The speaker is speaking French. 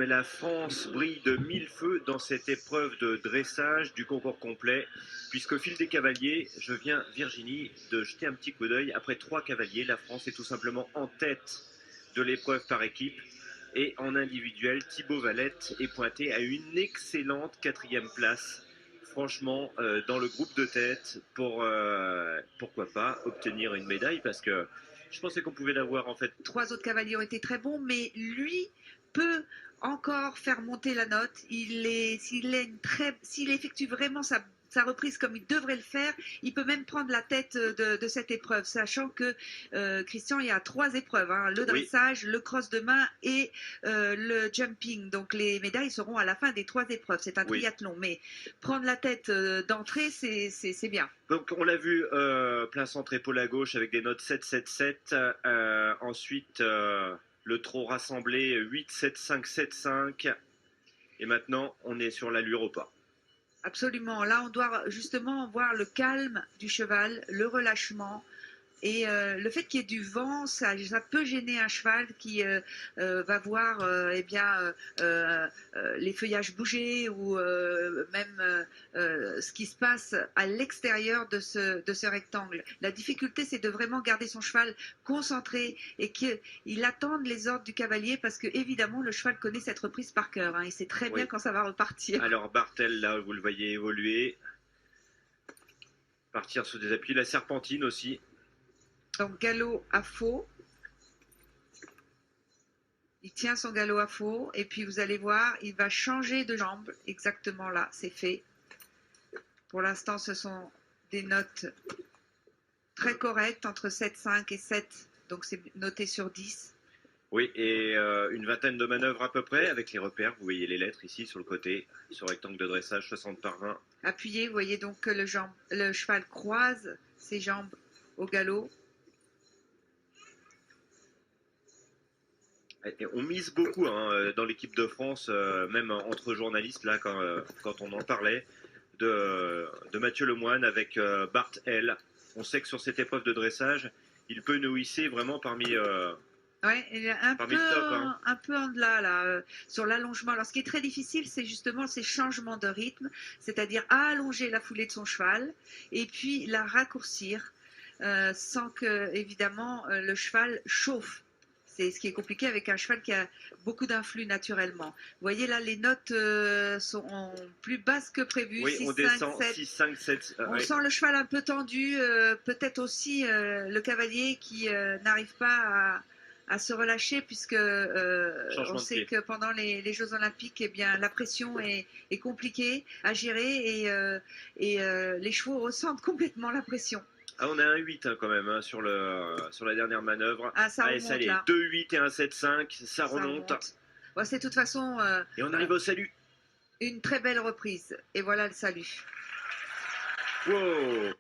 Mais la France brille de mille feux dans cette épreuve de dressage du concours complet, puisqu'au fil des cavaliers, je viens, Virginie, de jeter un petit coup d'œil. Après 3 cavaliers, la France est tout simplement en tête de l'épreuve par équipe. Et en individuel, Thibaut Valette est pointé à une excellente 4e place. Franchement, dans le groupe de tête, pour pourquoi pas obtenir une médaille, parce que je pensais qu'on pouvait l'avoir en fait. 3 autres cavaliers ont été très bons, mais lui peut encore faire monter la note. S'il effectue vraiment sa reprise comme il devrait le faire, il peut même prendre la tête de cette épreuve, sachant que Christian, il y a 3 épreuves, hein, le dressage, le cross de main et le jumping. Donc les médailles seront à la fin des 3 épreuves. C'est un triathlon, mais prendre la tête d'entrée, c'est bien. Donc on l'a vu, plein centre épaule à gauche avec des notes 7-7-7. Ensuite, le trot rassemblé 8-7-5-7-5. Et maintenant, on est sur l'allure au pas. Absolument. Là, on doit justement voir le calme du cheval, le relâchement. Et le fait qu'il y ait du vent, ça peut gêner un cheval qui va voir eh bien, les feuillages bouger ou même ce qui se passe à l'extérieur de ce rectangle. La difficulté, c'est de vraiment garder son cheval concentré et qu'il attende les ordres du cavalier parce que évidemment le cheval connaît cette reprise par cœur. Hein, il sait très bien quand ça va repartir. Alors Bartel, là, vous le voyez évoluer. Partir sous des appuis. La serpentine aussi. Donc galop à faux. Il tient son galop à faux et puis vous allez voir, il va changer de jambe. Exactement là, c'est fait. Pour l'instant, ce sont des notes très correctes, entre 7,5 et 7. Donc c'est noté sur 10. Oui, et une vingtaine de manœuvres à peu près avec les repères. Vous voyez les lettres ici sur le côté, ce rectangle de dressage 60 par 20. Appuyez, vous voyez donc que le cheval croise ses jambes au galop. Et on mise beaucoup hein, dans l'équipe de France, même entre journalistes, là, quand on en parlait, de Mathieu Lemoine avec Bart L. On sait que sur cette épreuve de dressage, il peut nous hisser vraiment parmi Ouais, il est un le top. Hein. un peu en delà là, sur l'allongement. Alors, ce qui est très difficile, c'est justement ces changements de rythme, c'est-à-dire allonger la foulée de son cheval et puis la raccourcir sans que, évidemment, le cheval chauffe. C'est ce qui est compliqué avec un cheval qui a beaucoup d'influx naturellement. Vous voyez là, les notes sont plus basses que prévu. Oui, 6, on 5, descend 7. 6, 5, 7. On sent le cheval un peu tendu, peut-être aussi le cavalier qui n'arrive pas à se relâcher puisque on sait que pendant les Jeux Olympiques, eh bien, la pression est compliquée à gérer et les chevaux ressentent complètement la pression. Ah, on a un 8 hein, quand même hein, sur la dernière manœuvre. Ah, ça Allez, remonte ça allez, là. 2-8 et un 7-5, ça remonte. Bon, c'est de toute façon et on arrive au salut. Une très belle reprise. Et voilà le salut. Wow.